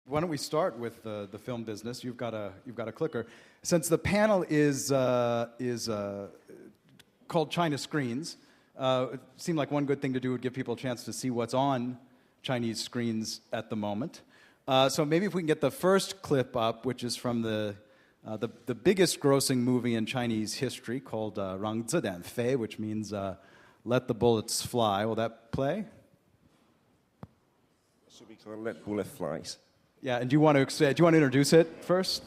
why don't we start with the film business? You've got a clicker. Since the panel is called China Screens, it seemed like one good thing to do would give people a chance to see what's on Chinese screens at the moment. So maybe if we can get the first clip up, which is from the biggest grossing movie in Chinese history called 让子弹飞, which means let the bullets fly. Will that play? Should we call it Let Bullet Flies? Yeah, and do you want to introduce it first?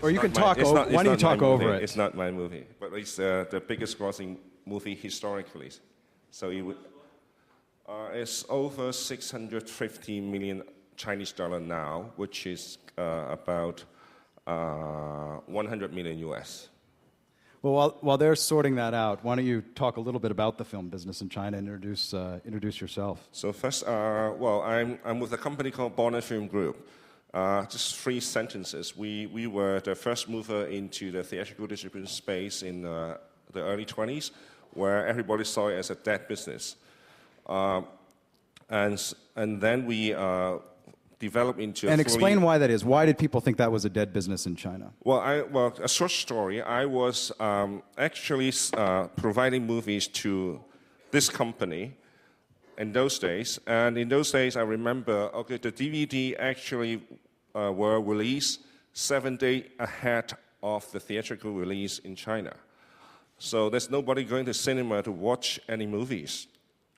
Or you can talk over it. Why don't you talk over it? It's not my movie, but it's the biggest grossing movie historically. So it's over 650 million Chinese dollar now, which is about 100 million US. Well, while they're sorting that out, why don't you talk a little bit about the film business in China and introduce yourself? So first, I'm with a company called Bonner Film Group. Just 3 sentences. We were the first mover into the theatrical distribution space in the early 20s, where everybody saw it as a dead business. And then we developed into and explain why that is. Why did people think that was a dead business in China? Well, a short story. I was actually providing movies to this company in those days. And in those days, I remember, the DVD actually were released 7 days ahead of the theatrical release in China. So there's nobody going to cinema to watch any movies.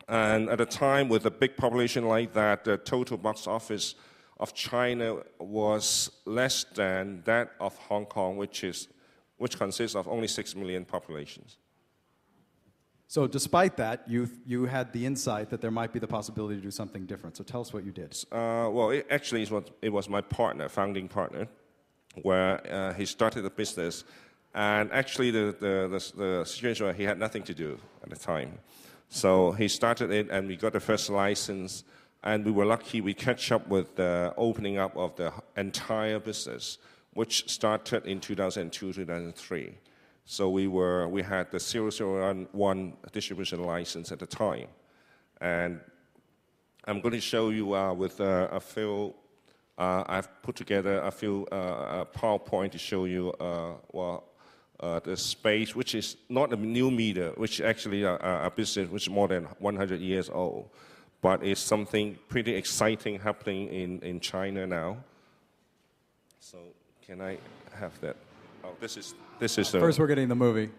And at a time with a big population like that, the total box office of China was less than that of Hong Kong, which consists of only 6 million populations. So despite that, you had the insight that there might be the possibility to do something different. So tell us what you did. It was my partner, founding partner, where he started the business. And actually, the situation was he had nothing to do at the time. So he started it, and we got the first license. And we were lucky we catch up with the opening up of the entire business, which started in 2002, 2003. So we had the 001 distribution license at the time. And I'm going to show you with a few, I've put together a few PowerPoint to show you the space, which is not a new media, which is actually a business which is more than 100 years old. But it's something pretty exciting happening in China now. So can I have that? Oh, this is First, we're getting the movie.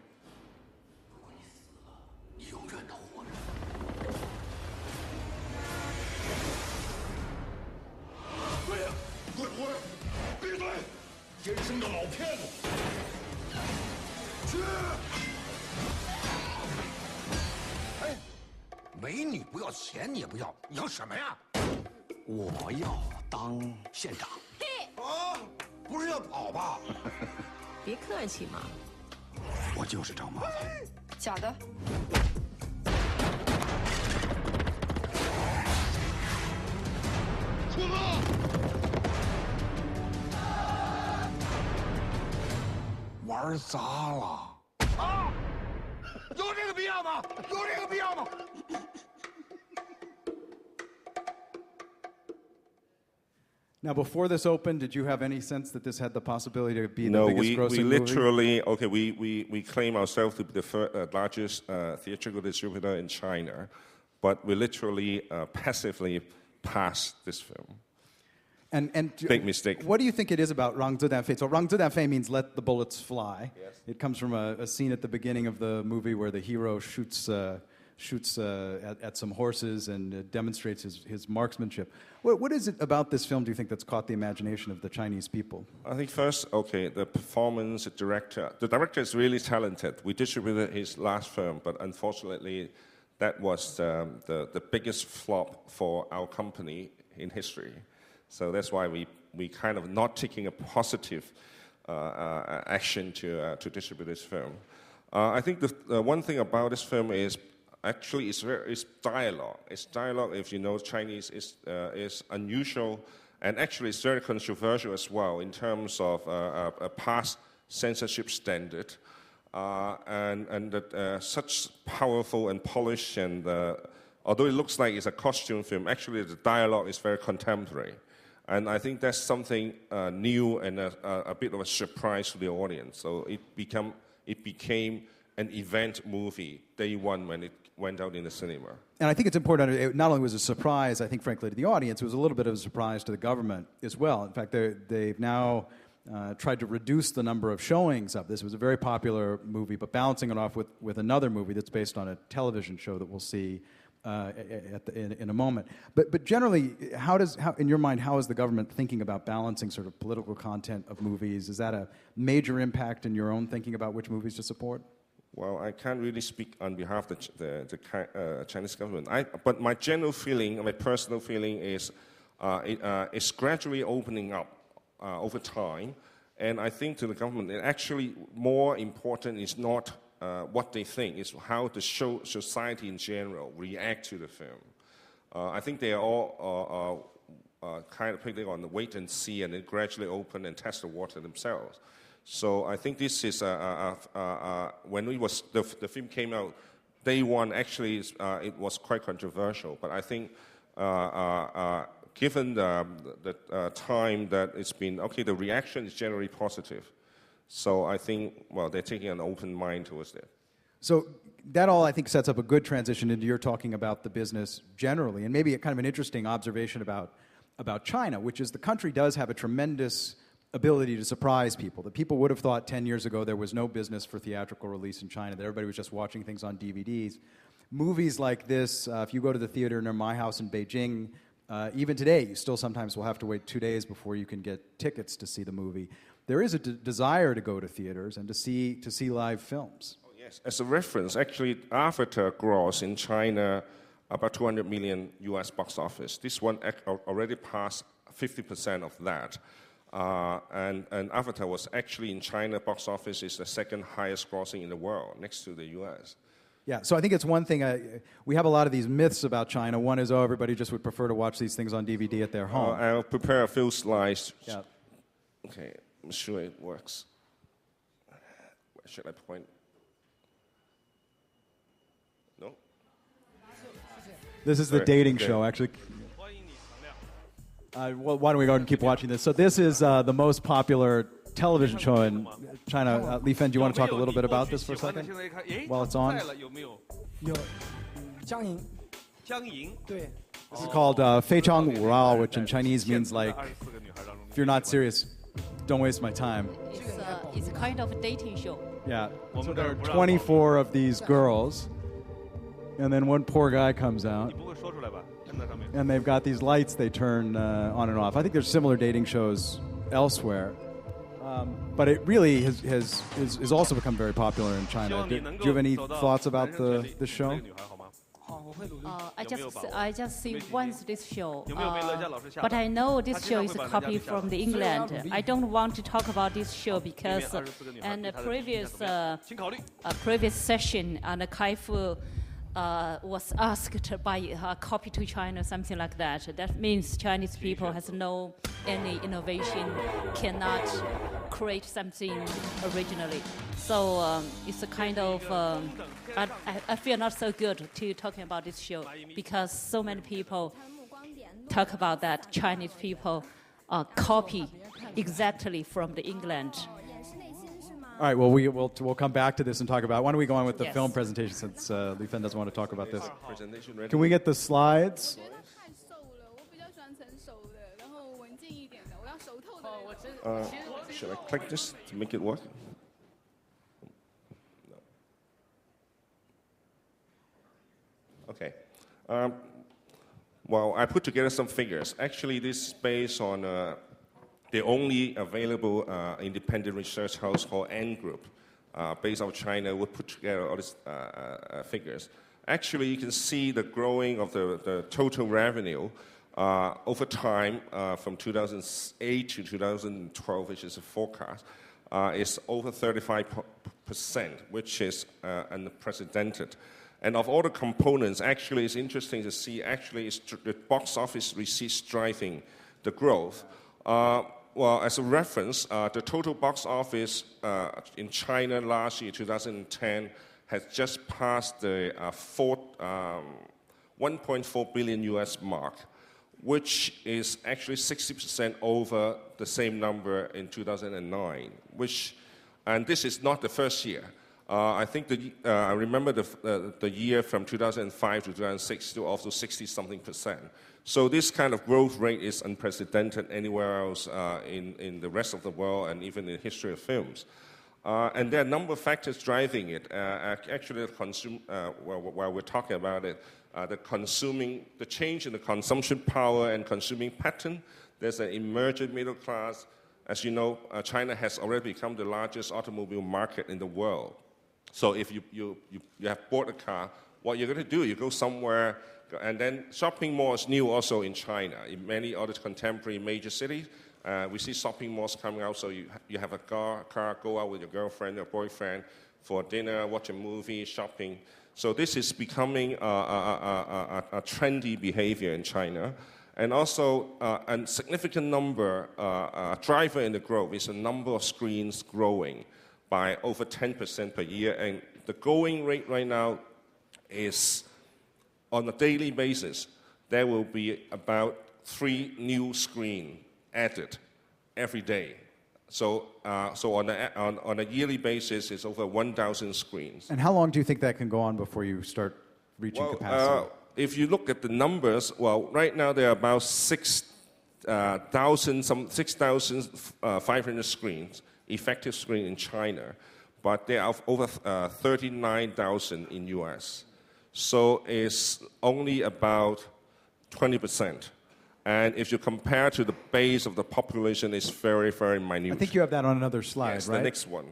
Now, before this opened, did you have any sense that this had the possibility to be the biggest grossing movie? We claim ourselves to be the largest theatrical distributor in China, but we literally passively passed this film. And big mistake. What do you think it is about 让子弹飞? So 让子弹飞means let the bullets fly. Yes. It comes from a scene at the beginning of the movie where the hero shoots at some horses and demonstrates his marksmanship. What is it about this film, do you think, that's caught the imagination of the Chinese people? I think first, the performance, the director. The director is really talented. We distributed his last film, but unfortunately, that was the biggest flop for our company in history. So that's why we kind of not taking a positive action to distribute this film. I think the one thing about this film is actually it's dialogue. It's dialogue. If you know Chinese, is unusual, and actually it's very controversial as well in terms of a past censorship standard, and that such powerful and polished and although it looks like it's a costume film, actually the dialogue is very contemporary. And I think that's something new and a bit of a surprise to the audience. So it became an event movie day one when it went out in the cinema. And I think it's important, it not only was a surprise, I think, frankly, to the audience, it was a little bit of a surprise to the government as well. In fact, they've now tried to reduce the number of showings of this. It was a very popular movie, but balancing it off with another movie that's based on a television show that we'll see in a moment. But generally, in your mind, how is the government thinking about balancing sort of political content of movies? Is that a major impact in your own thinking about which movies to support? Well, I can't really speak on behalf of the Chinese government. But my general feeling, my personal feeling is it's gradually opening up over time. And I think to the government, it actually more important is not what they think, is how the society in general react to the film. I think they are all kind of putting on the wait and see and then gradually open and test the water themselves. So I think this is when the film came out, day one actually it was quite controversial. But I think given the time that it's been, the reaction is generally positive. So I think, they're taking an open mind towards that. So that all, I think, sets up a good transition into your talking about the business generally, and maybe a kind of an interesting observation about China, which is the country does have a tremendous ability to surprise people. That people would have thought 10 years ago there was no business for theatrical release in China, that everybody was just watching things on DVDs. Movies like this, if you go to the theater near my house in Beijing, even today, you still sometimes will have to wait 2 days before you can get tickets to see the movie. There is a desire to go to theaters and to see live films. Oh, yes. As a reference, actually, Avatar gross in China about 200 million US box office. This one already passed 50% of that. And Avatar was actually in China box office is the second highest grossing in the world, next to the US. Yeah, so I think it's one thing, we have a lot of these myths about China. One is, everybody just would prefer to watch these things on DVD at their home. I'll prepare a few slides. Yeah. Okay, I'm sure it works. Where should I point? No? This is the dating show, actually. Well, why don't we go ahead and keep watching this? So this is the most popular television show in China. Lifen, do you want to talk a little bit about this for a second while it's on? This is called Fei Chang Wu Rao, which in Chinese means like, if you're not serious, don't waste my time. It's kind of a dating show. Yeah, so there are 24 of these girls, and then one poor guy comes out, and they've got these lights they turn on and off. I think there's similar dating shows elsewhere. But it really has also become very popular in China. Do you have any thoughts about the show? I just see once this show, but I know this show is a copy from the England. I don't want to talk about this show because and the previous session and Kai Fu was asked by a copy to China, something like that. That means Chinese people has no any innovation, cannot create something originally. So it's a kind of, I feel not so good to talking about this show because so many people talk about that Chinese people copy exactly from the England. All right, well, we'll come back to this and talk about it. Why don't we go on with the film presentation since Lifen doesn't want to talk about this. Can we get the slides? Should I click this to make it work? No. Okay. Well, I put together some figures. Actually, this is based on the only available independent research house called N Group, based out of China. We put together all these figures. Actually, you can see the growing of the total revenue over time from 2008 to 2012, which is a forecast, is over 35%, which is unprecedented. And of all the components, actually, it's interesting to see, actually, it's the box office receipts driving the growth. Well, as a reference, the total box office in China last year, 2010, has just passed the 1.4 billion US mark, which is actually 60% over the same number in 2009, and this is not the first year. I think I remember the year from 2005 to 2006 to also 60-something%. So this kind of growth rate is unprecedented anywhere else in the rest of the world and even in the history of films. And there are a number of factors driving it. Actually, while we're talking about it, the change in the consumption power and consuming pattern, there's an emergent middle class. As you know, China has already become the largest automobile market in the world. So if you have bought a car, what you're going to do, you go somewhere, and then shopping malls new also in China. In many other contemporary major cities, we see shopping malls coming out, so you have a car, go out with your girlfriend or boyfriend for dinner, watch a movie, shopping. So this is becoming a trendy behavior in China. And also, a significant number, driver in the growth is the number of screens growing by over 10% per year. And the going rate right now is, on a daily basis, there will be about 3 new screens added every day. So on a yearly basis, it's over 1,000 screens. And how long do you think that can go on before you start reaching capacity? If you look at the numbers, well, right now there are about 6,500 screens, effective screens in China, but there are over 39,000 in US. So it's only about 20%. And if you compare to the base of the population, it's very, very minute. I think you have that on another slide, yes, right? The next one.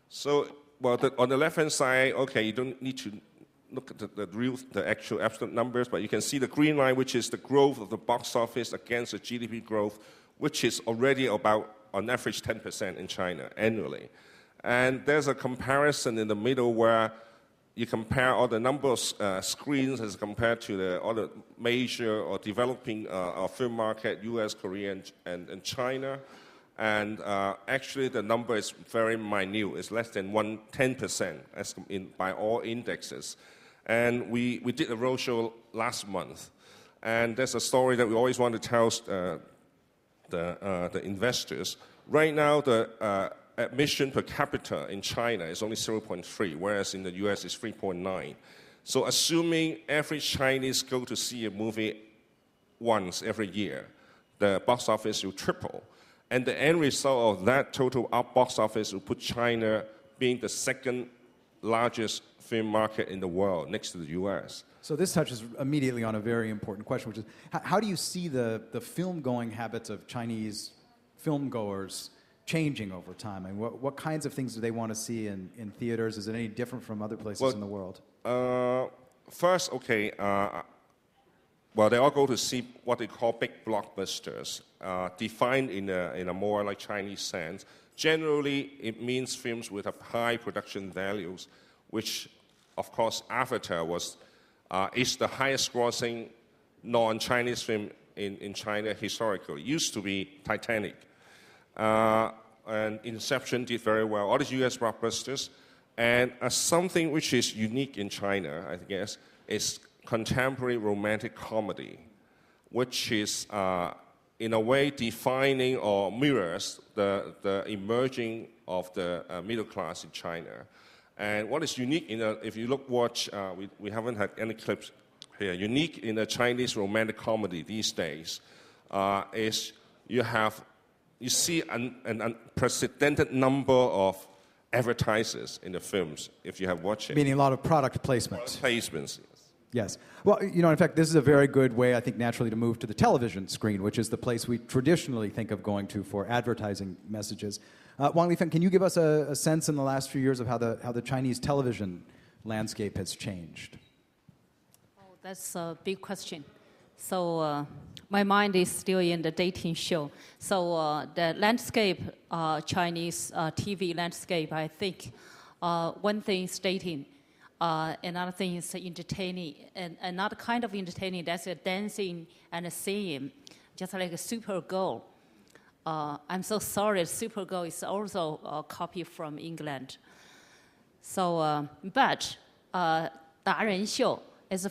So, well, on the left-hand side, okay, you don't need to look at the actual absolute numbers, but you can see the green line, which is the growth of the box office against the GDP growth, which is already about, on average, 10% in China annually. And there's a comparison in the middle where you compare all the number of screens as compared to the other major or developing film market, US, Korea, and China. And actually, the number is very minute. It's less than 10% by all indexes. And we did a roadshow last month. And there's a story that we always want to tell the investors. Right now, the admission per capita in China is only 0.3, whereas in the US it's 3.9. So assuming every Chinese go to see a movie once every year, the box office will triple. And the end result of that total box office will put China being the second largest film market in the world, next to the US. So this touches immediately on a very important question, which is how do you see the film-going habits of Chinese film-goers changing over time? And what kinds of things do they want to see in theaters? Is it any different from other places in the world? First, okay, well, they all go to see what they call big blockbusters, defined in a more like Chinese sense. Generally, it means films with high production values, which, of course, Avatar is the highest-grossing non-Chinese film in China historically. It used to be Titanic. And Inception did very well, all the US blockbusters. And something which is unique in China, I guess, is contemporary romantic comedy, which is, in a way, defining or mirrors the emerging of the middle class in China. And what is unique, if you watch, we haven't had any clips here, unique in the Chinese romantic comedy these days is you see an unprecedented number of advertisers in the films, if you have watched it. Meaning a lot of product placement. Placements. Yes. Well, in fact, this is a very good way, I think, naturally to move to the television screen, which is the place we traditionally think of going to for advertising messages. Wang Lifen, can you give us a sense in the last few years of how the Chinese television landscape has changed? Oh, that's a big question. So my mind is still in the dating show. So the landscape, Chinese TV landscape, I think one thing is dating. Another thing is entertaining, and another kind of entertaining, that's dancing and singing, just like a Supergirl. I'm so sorry, Supergirl is also a copy from England. So, but 达人秀 is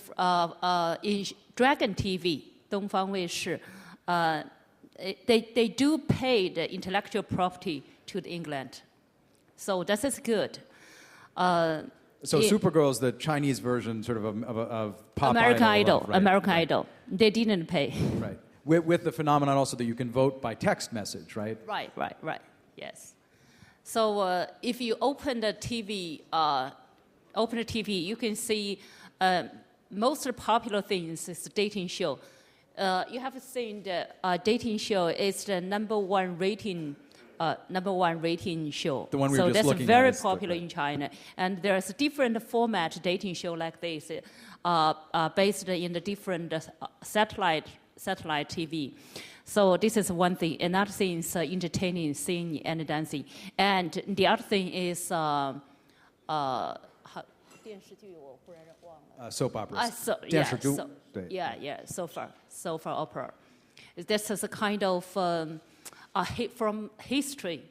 in Dragon TV, 东方卫视, they do pay the intellectual property to England. So that is good. So Supergirl is the Chinese version sort of Pop American Idol. Right, American right. Idol. They didn't pay. Right. With the phenomenon also that you can vote by text message, right? Right. Yes. So if you open the TV, you can see most popular things is the dating show. You have seen the dating show is the number one rating show. The one we were so just that's looking very at popular in China. And there's a different format dating show like this, based in the different satellite TV. So this is one thing. Another thing is entertaining, singing, and dancing. And the other thing is soap operas. soap opera. This is a kind of from history,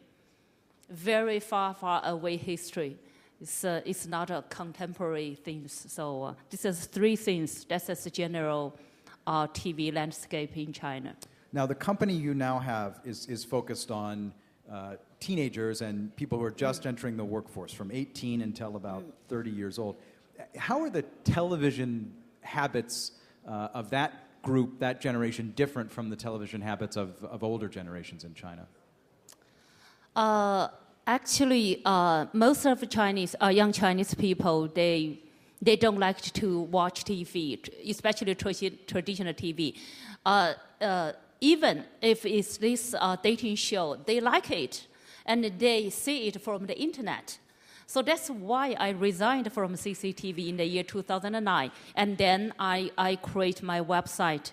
very far away history. It's not a contemporary thing. So this is three things. That's the general TV landscape in China. Now, the company you now have is focused on teenagers and people who are just entering the workforce from 18 until about 30 years old. How are the television habits of that group, that generation, different from the television habits of older generations in China? Actually, most of Chinese, young Chinese people, they don't like to watch TV, especially traditional TV. Even if it's this dating show, they like it, and they see it from the internet. So that's why I resigned from CCTV in the year 2009, and then I create my website,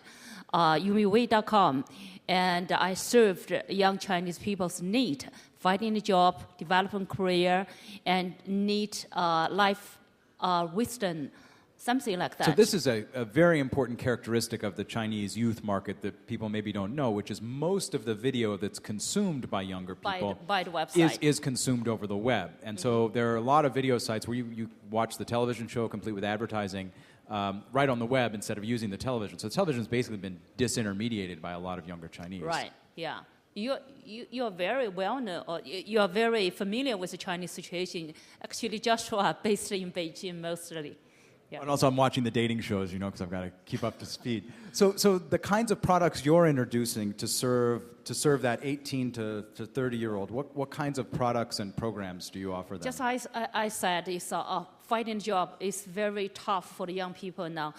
yumiwei.com, and I served young Chinese people's need, finding a job, developing career, and need life wisdom, something like that. So this is a very important characteristic of the Chinese youth market that people maybe don't know, which is most of the video that's consumed by younger people by the website. is consumed over the web. And so there are a lot of video sites where you watch the television show complete with advertising right on the web instead of using the television. So television's basically been disintermediated by a lot of younger Chinese. Right, yeah. You're very well known, or you're very familiar with the Chinese situation. Actually, Joshua based in Beijing mostly. Yeah. And also I'm watching the dating shows, because I've got to keep up to speed. So the kinds of products you're introducing to serve that 18 to 30-year-old, what kinds of products and programs do you offer them? Just as I said, it's finding a job is very tough for the young people now.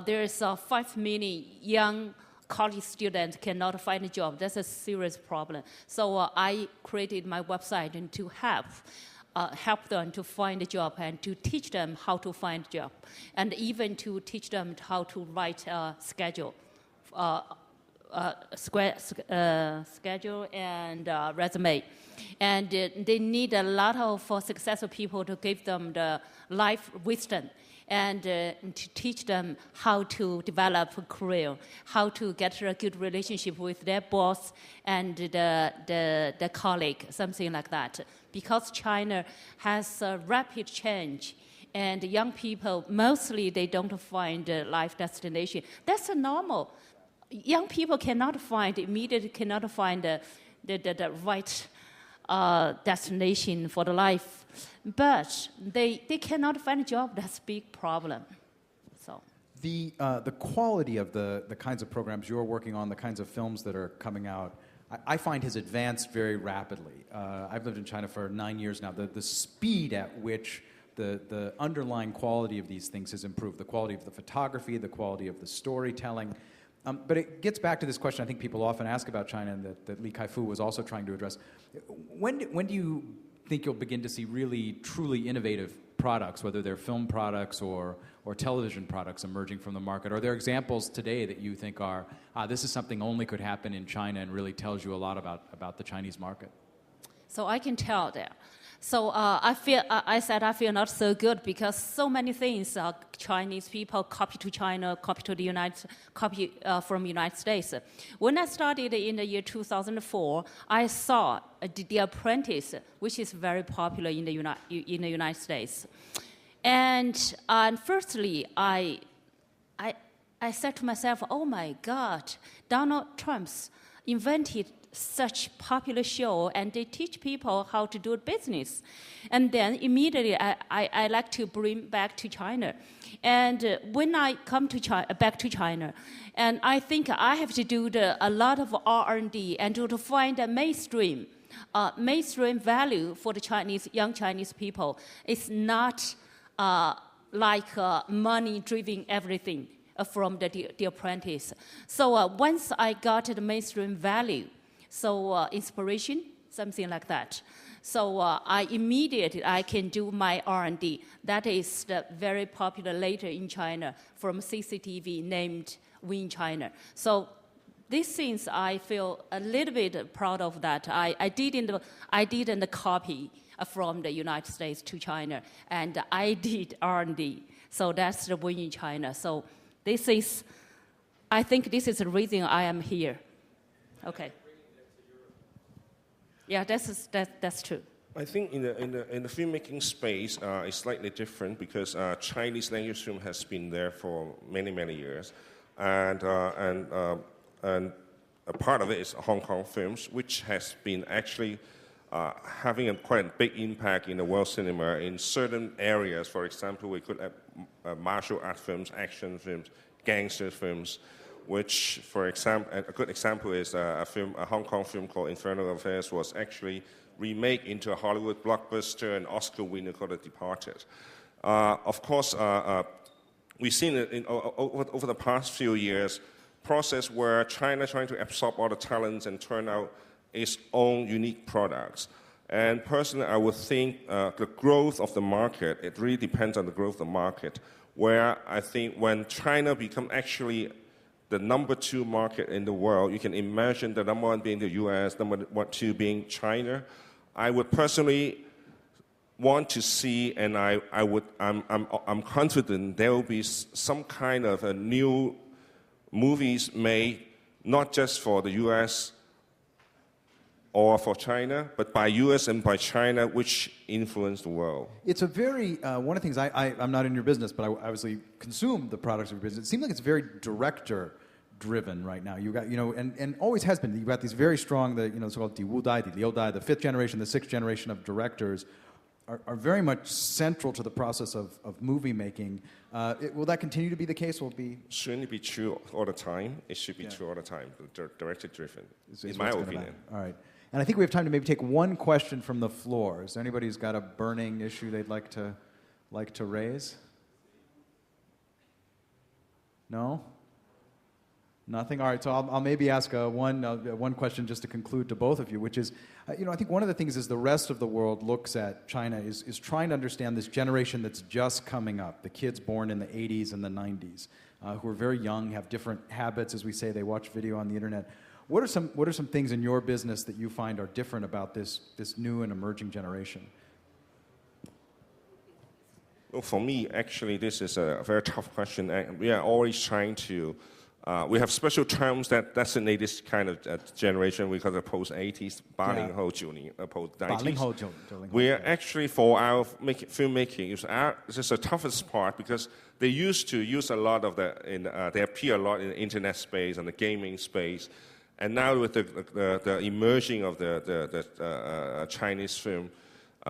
There's 5 million young college students cannot find a job. That's a serious problem. So I created my website and to help them to find a job and to teach them how to find a job, and even to teach them how to write a schedule, schedule and resume. And they need a lot of successful people to give them the life wisdom and to teach them how to develop a career, how to get a good relationship with their boss and the colleague, something like that. Because China has a rapid change, and young people, mostly they don't find a life destination. That's normal. Young people cannot find the right destination for the life, but they cannot find a job. That's a big problem. So the quality of the kinds of programs you're working on, the kinds of films that are coming out, I find has advanced very rapidly. I've lived in China for 9 years now. The speed at which the underlying quality of these things has improved, the quality of the photography, the quality of the storytelling. But it gets back to this question I think people often ask about China and that Li Kai-fu was also trying to address. When do you think you'll begin to see really, truly innovative products, whether they're film products or television products emerging from the market? Are there examples today that you think are, this is something only could happen in China and really tells you a lot about the Chinese market? So I can tell that. So I feel not so good because so many things Chinese people copy to China, copy from United States. When I started in the year 2004, I saw The Apprentice, which is very popular in the United States. And firstly, I said to myself, oh my God, Donald Trump's invented such popular show, and they teach people how to do business. And then immediately I like to bring back to China. And when I come to back to China, and I think I have to do a lot of R&D and to find a mainstream value for the young Chinese people. It's not like money-driven everything from the apprentice. So once I got the mainstream value, so inspiration, something like that. So I can do my R&D. That is very popular later in China from CCTV named Win China. So these things I feel a little bit proud of that. I didn't copy from the United States to China, and I did R&D. So that's the Win in China. So I think this is the reason I am here. Okay. Yeah, that's true. I think in the filmmaking space, it's slightly different because Chinese language film has been there for many years, and a part of it is Hong Kong films, which has been actually having quite a big impact in the world cinema in certain areas. For example, we could have martial art films, action films, gangster films, which, for example, a good example is a Hong Kong film called Infernal Affairs was actually remade into a Hollywood blockbuster and Oscar winner called The Departed. Of course, we've seen it over the past few years, process where China trying to absorb all the talents and turn out its own unique products. And personally, I would think the growth of the market, it really depends on the growth of the market, where I think when China becomes actually the number 2 market in the world, you can imagine the number 1 being the US, number 2 being China. I would personally want to see, and I'm confident there will be some kind of a new movies made, not just for the US or for China, but by US and by China, which influence the world. It's a very, one of the things, I'm not in your business, but I obviously consume the products of your business. It seems like it's very director-driven right now. You got, and always has been. You've got these very strong, so-called Di Wu Dai, Di Liu Dai, the 5th generation, the 6th generation of directors are very much central to the process of movie making. Will that continue to be the case? Will it be? Shouldn't it be true all the time? It should be true all the time. Director-driven, in my opinion. All right. And I think we have time to maybe take one question from the floor. Is there anybody who's got a burning issue they'd like to raise? No? Nothing? All right, so I'll maybe ask one question just to conclude to both of you, which is, I think one of the things is the rest of the world looks at China is trying to understand this generation that's just coming up, the kids born in the 80s and the 90s, who are very young, have different habits, as we say, they watch video on the internet. What are some things in your business that you find are different about this new and emerging generation? Well, for me, actually, this is a very tough question. We are always trying to, we have special terms that designate this kind of generation. We call it post-80s, 80后90, post-90s. We are actually, for our filmmaking, this is the toughest part because they used to use a lot of they appear a lot in the internet space and the gaming space. And now with the emerging of the Chinese film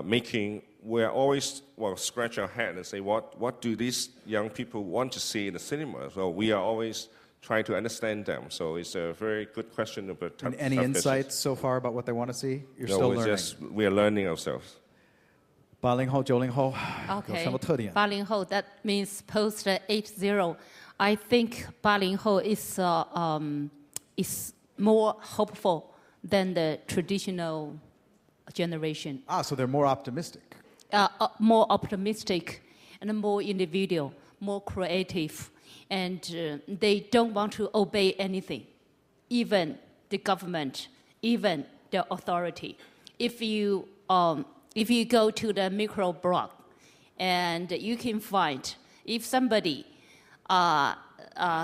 making, we're always scratch our head and say, what do these young people want to see in the cinema? So we are always trying to understand them. So it's a very good question. About and any insights so far about what they want to see? You're still learning. We are learning ourselves. 80后, 90后 有什么特点？ 80后 that means post 80. I think 80后is more hopeful than the traditional generation. So they're more optimistic. More optimistic and more individual, more creative, and they don't want to obey anything, even the government, even the authority. If you go to the micro blog, and you can find if somebody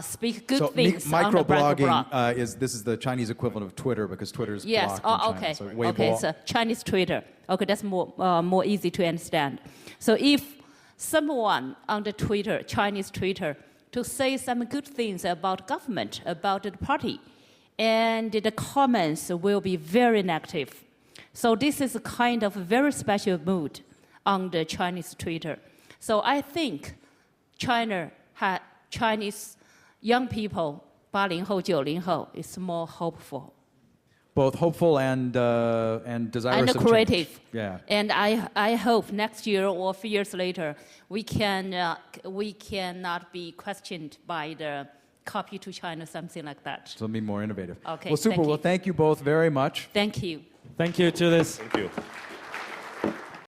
speak good things on the microblogging this is the Chinese equivalent of Twitter because Twitter is blocked in China. Okay. So okay, so Chinese Twitter. Okay, that's more easy to understand. So if someone on the Twitter, Chinese Twitter, to say some good things about government, about the party, and the comments will be very negative. So this is a kind of very special mood on the Chinese Twitter. So I think Chinese young people, 80后, 90后, is more hopeful. Both hopeful and desirous and of creative. change. Yeah. And I hope next year or a few years later, we cannot be questioned by the copy to China, something like that. So be more innovative. Okay, Well, super. thank you. Well, thank you both very much. Thank you. Thank you to this. Thank you.